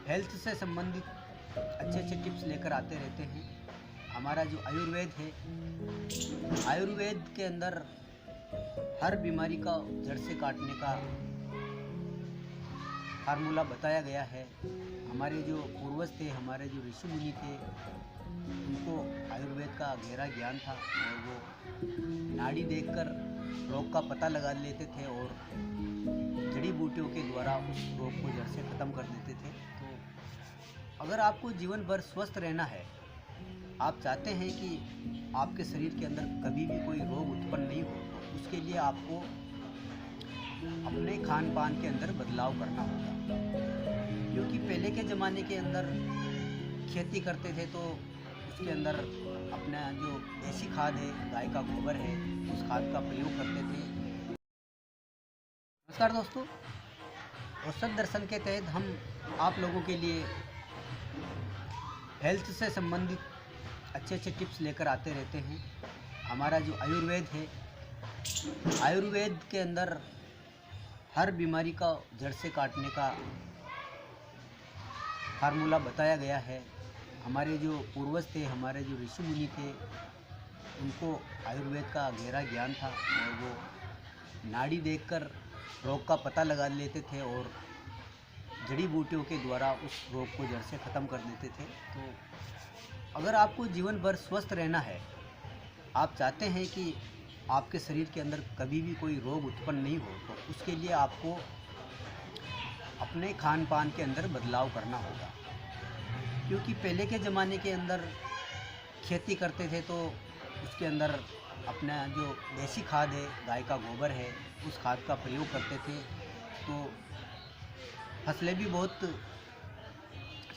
Health से संबंधित अच्छे अच्छे टिप्स लेकर आते रहते हैं। हमारा जो आयुर्वेद है, आयुर्वेद के अंदर हर बीमारी का जड़ से काटने का फार्मूला बताया गया है। हमारे जो पूर्वज थे, हमारे जो ऋषि मुनि थे, उनको आयुर्वेद का गहरा ज्ञान था और वो नाड़ी देखकर रोग का पता लगा लेते थे और जड़ी बूटियों के द्वारा उस रोग को जड़ से ख़त्म कर देते थे। तो अगर आपको जीवन भर स्वस्थ रहना है, आप चाहते हैं कि आपके शरीर के अंदर कभी भी कोई रोग उत्पन्न नहीं हो, तो उसके लिए आपको अपने खान पान के अंदर बदलाव करना होगा। क्योंकि पहले के ज़माने के अंदर खेती करते थे तो उसके अंदर अपना जो देसी खाद है, गाय का गोबर है, उस खाद का प्रयोग करते थे। नमस्कार दोस्तों, औषध दर्शन के तहत हम आप लोगों के लिए हेल्थ से संबंधित अच्छे अच्छे टिप्स लेकर आते रहते हैं। हमारा जो आयुर्वेद है, आयुर्वेद के अंदर हर बीमारी का जड़ से काटने का फार्मूला बताया गया है। हमारे जो पूर्वज थे, हमारे जो ऋषि मुनि थे, उनको आयुर्वेद का गहरा ज्ञान था और वो नाड़ी देखकर रोग का पता लगा लेते थे और जड़ी बूटियों के द्वारा उस रोग को जड़ से ख़त्म कर देते थे। तो अगर आपको जीवन भर स्वस्थ रहना है, आप चाहते हैं कि आपके शरीर के अंदर कभी भी कोई रोग उत्पन्न नहीं हो, तो उसके लिए आपको अपने खान पान के अंदर बदलाव करना होगा। क्योंकि पहले के ज़माने के अंदर खेती करते थे तो उसके अंदर अपना जो देसी खाद है, गाय का गोबर है, उस खाद का प्रयोग करते थे। तो फसलें भी बहुत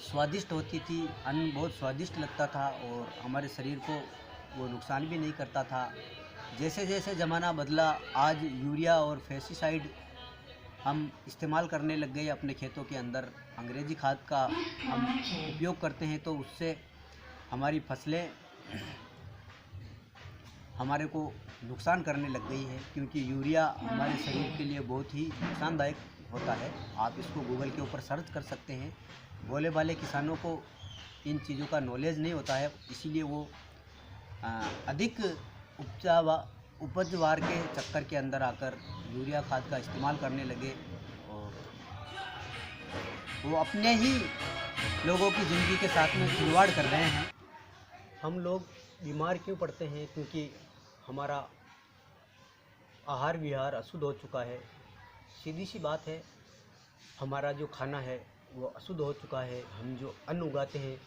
स्वादिष्ट होती थी, अन्न बहुत स्वादिष्ट लगता था और हमारे शरीर को वो नुकसान भी नहीं करता था। जैसे जैसे ज़माना बदला, आज यूरिया और पेस्टिसाइड हम इस्तेमाल करने लग गए अपने खेतों के अंदर। अंग्रेज़ी खाद का हम उपयोग करते हैं तो उससे हमारी फसलें हमारे को नुकसान करने लग गई है। क्योंकि यूरिया हमारे शरीर के लिए बहुत ही नुकसानदायक होता है। आप इसको गूगल के ऊपर सर्च कर सकते हैं। भोले भाले किसानों को इन चीज़ों का नॉलेज नहीं होता है, इसीलिए वो अधिक उपजवार के चक्कर के अंदर आकर यूरिया खाद का इस्तेमाल करने लगे और वो अपने ही लोगों की ज़िंदगी के साथ में खिलवाड़ कर रहे हैं। हम लोग बीमार क्यों पड़ते हैं? क्योंकि हमारा आहार विहार अशुद्ध हो चुका है। सीधी सी बात है, हमारा जो खाना है वो अशुद्ध हो चुका है। हम जो अन्न उगाते हैं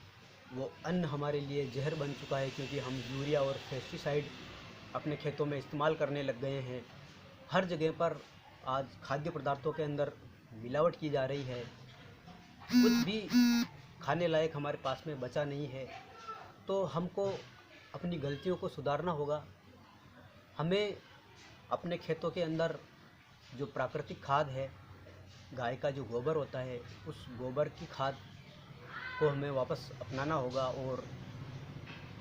वो अन्न हमारे लिए जहर बन चुका है, क्योंकि हम यूरिया और पेस्टिसाइड अपने खेतों में इस्तेमाल करने लग गए हैं। हर जगह पर आज खाद्य पदार्थों के अंदर मिलावट की जा रही है। कुछ भी खाने लायक हमारे पास में बचा नहीं है। तो हमको अपनी गलतियों को सुधारना होगा। हमें अपने खेतों के अंदर जो प्राकृतिक खाद है, गाय का जो गोबर होता है, उस गोबर की खाद को हमें वापस अपनाना होगा। और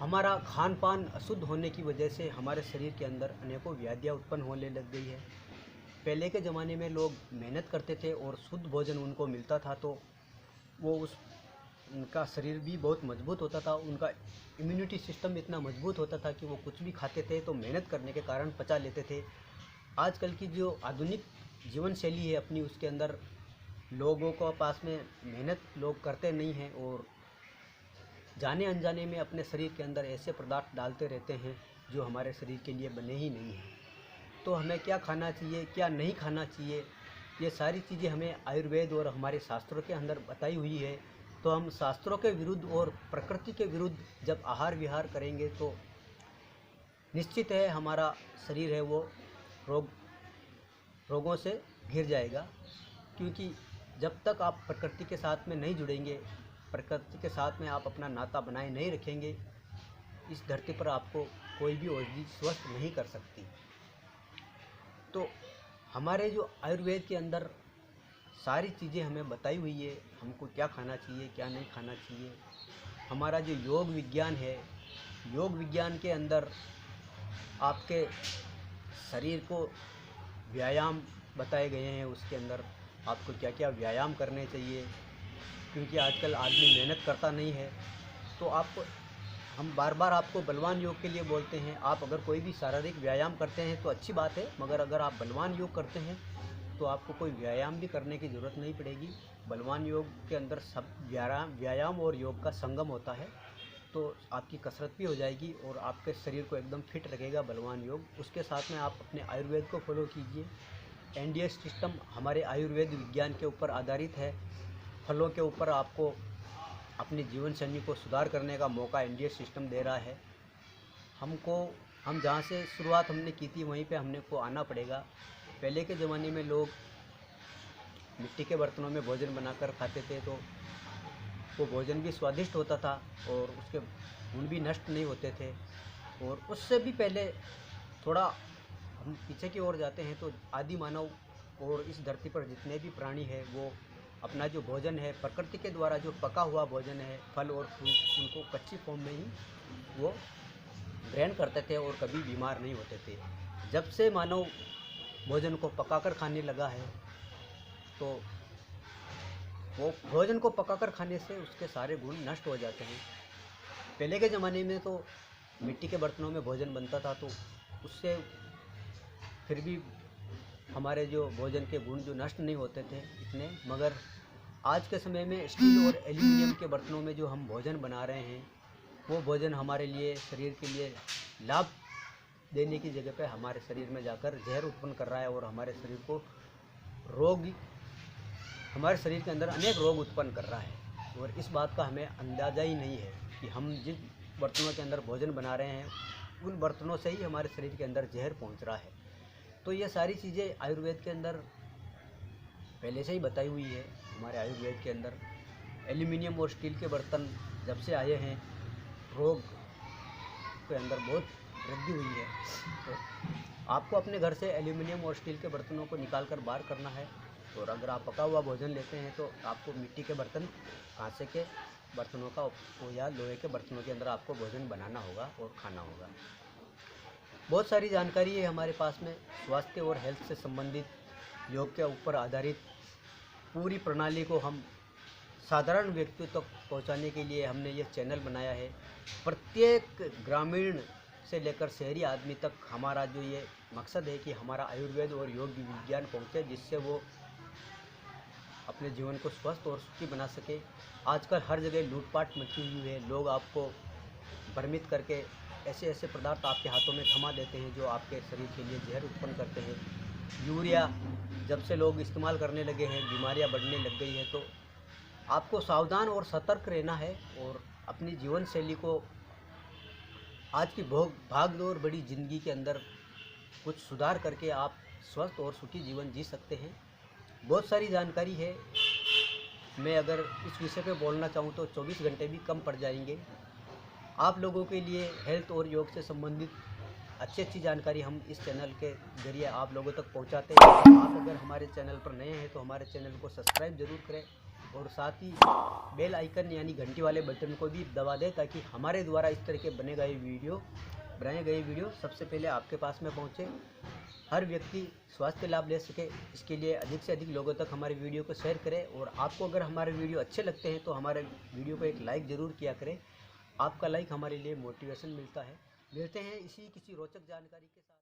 हमारा खान पान अशुद्ध होने की वजह से हमारे शरीर के अंदर अनेकों व्याधियाँ उत्पन्न होने लग गई है। पहले के ज़माने में लोग मेहनत करते थे और शुद्ध भोजन उनको मिलता था, तो वो उनका शरीर भी बहुत मजबूत होता था। उनका इम्यूनिटी सिस्टम इतना मजबूत होता था कि वो कुछ भी खाते थे तो मेहनत करने के कारण पचा लेते थे। आजकल की जो आधुनिक जीवन शैली है अपनी, उसके अंदर लोगों को पास में मेहनत लोग करते नहीं हैं और जाने अनजाने में अपने शरीर के अंदर ऐसे पदार्थ डालते रहते हैं जो हमारे शरीर के लिए बने ही नहीं हैं। तो हमें क्या खाना चाहिए, क्या नहीं खाना चाहिए, ये सारी चीज़ें हमें आयुर्वेद और हमारे शास्त्रों के अंदर बताई हुई है। तो हम शास्त्रों के विरुद्ध और प्रकृति के विरुद्ध जब आहार विहार करेंगे तो निश्चित है हमारा शरीर है वो रोगों से घिर जाएगा। क्योंकि जब तक आप प्रकृति के साथ में नहीं जुड़ेंगे, प्रकृति के साथ में आप अपना नाता बनाए नहीं रखेंगे, इस धरती पर आपको कोई भी औषधि स्वस्थ नहीं कर सकती। तो हमारे जो आयुर्वेद के अंदर सारी चीज़ें हमें बताई हुई है, हमको क्या खाना चाहिए, क्या नहीं खाना चाहिए। हमारा जो योग विज्ञान है, योग विज्ञान के अंदर आपके शरीर को व्यायाम बताए गए हैं। उसके अंदर आपको क्या क्या व्यायाम करने चाहिए, क्योंकि आजकल आदमी मेहनत करता नहीं है। तो हम बार बार आपको बलवान योग के लिए बोलते हैं। आप अगर कोई भी शारीरिक व्यायाम करते हैं तो अच्छी बात है, मगर अगर आप बलवान योग करते हैं तो आपको कोई व्यायाम भी करने की ज़रूरत नहीं पड़ेगी। बलवान योग के अंदर सब व्यायाम और योग का संगम होता है, तो आपकी कसरत भी हो जाएगी और आपके शरीर को एकदम फिट रखेगा बलवान योग। उसके साथ में आप अपने आयुर्वेद को फॉलो कीजिए। एनडीएस सिस्टम हमारे आयुर्वेद विज्ञान के ऊपर आधारित है। फलों के ऊपर आपको अपनी जीवन शैली को सुधार करने का मौका एनडीएस सिस्टम दे रहा है। हम जहाँ से शुरुआत हमने की थी वहीं पे हमने को आना पड़ेगा। पहले के ज़माने में लोग मिट्टी के बर्तनों में भोजन बनाकर खाते थे, तो वो भोजन भी स्वादिष्ट होता था और उसके गुण भी नष्ट नहीं होते थे। और उससे भी पहले थोड़ा हम पीछे की ओर जाते हैं तो आदि मानव और इस धरती पर जितने भी प्राणी हैं वो अपना जो भोजन है प्रकृति के द्वारा जो पका हुआ भोजन है, फल और फ्रूट, उनको कच्ची फॉर्म में ही वो ग्रहण करते थे और कभी बीमार नहीं होते थे। जब से मानव भोजन को पकाकर खाने लगा है तो वो भोजन को पकाकर खाने से उसके सारे गुण नष्ट हो जाते हैं। पहले के ज़माने में तो मिट्टी के बर्तनों में भोजन बनता था, तो उससे फिर भी हमारे जो भोजन के गुण जो नष्ट नहीं होते थे इतने। मगर आज के समय में स्टील और एल्यूमिनियम के बर्तनों में जो हम भोजन बना रहे हैं वो भोजन हमारे लिए, शरीर के लिए लाभ देने की जगह पे हमारे शरीर में जाकर जहर उत्पन्न कर रहा है और हमारे शरीर के अंदर अनेक रोग उत्पन्न कर रहा है। और इस बात का हमें अंदाज़ा ही नहीं है कि हम जिन बर्तनों के अंदर भोजन बना रहे हैं उन बर्तनों से ही हमारे शरीर के अंदर जहर पहुंच रहा है। तो ये सारी चीज़ें आयुर्वेद के अंदर पहले से ही बताई हुई है। हमारे आयुर्वेद के अंदर एल्यूमिनियम और स्टील के बर्तन जब से आए हैं, रोग के अंदर बहुत वृद्धि हुई है। तो आपको अपने घर से एल्यूमिनियम और स्टील के बर्तनों को निकाल कर बाहर करना है। और अगर आप पका हुआ भोजन लेते हैं तो आपको मिट्टी के बर्तन, कांसे के बर्तनों का या लोहे के बर्तनों के अंदर आपको भोजन बनाना होगा और खाना होगा। बहुत सारी जानकारी है हमारे पास में स्वास्थ्य और हेल्थ से संबंधित। योग के ऊपर आधारित पूरी प्रणाली को हम साधारण व्यक्तियों तक पहुंचाने के लिए हमने ये चैनल बनाया है। प्रत्येक ग्रामीण से लेकर शहरी आदमी तक हमारा जो ये मकसद है कि हमारा आयुर्वेद और योग विज्ञान पहुंचे, जिससे वो अपने जीवन को स्वस्थ और सुखी बना सके। आजकल हर जगह लूटपाट मची हुई है। लोग आपको भ्रमित करके ऐसे ऐसे पदार्थ आपके हाथों में थमा देते हैं जो आपके शरीर के लिए जहर उत्पन्न करते हैं। यूरिया जब से लोग इस्तेमाल करने लगे हैं, बीमारियां बढ़ने लग गई है। तो आपको सावधान और सतर्क रहना है और अपनी जीवन शैली को आज की भागदौड़ भरी ज़िंदगी के अंदर कुछ सुधार करके आप स्वस्थ और सुखी जीवन जी सकते हैं। बहुत सारी जानकारी है। मैं अगर इस विषय पे बोलना चाहूँ तो 24 घंटे भी कम पड़ जाएंगे। आप लोगों के लिए हेल्थ और योग से संबंधित अच्छी जानकारी हम इस चैनल के ज़रिए आप लोगों तक पहुंचाते हैं। आप अगर हमारे चैनल पर नए हैं तो हमारे चैनल को सब्सक्राइब ज़रूर करें और साथ ही बेल आइकन यानी घंटी वाले बटन को भी दबा दें, ताकि हमारे द्वारा इस तरह के बनाए गए वीडियो सबसे पहले आपके पास में पहुँचे, हर व्यक्ति स्वास्थ्य लाभ ले सके। इसके लिए अधिक से अधिक लोगों तक हमारे वीडियो को शेयर करें। और आपको अगर हमारे वीडियो अच्छे लगते हैं तो हमारे वीडियो को एक लाइक ज़रूर किया करें। आपका लाइक हमारे लिए मोटिवेशन मिलता है। मिलते हैं इसी किसी रोचक जानकारी के साथ।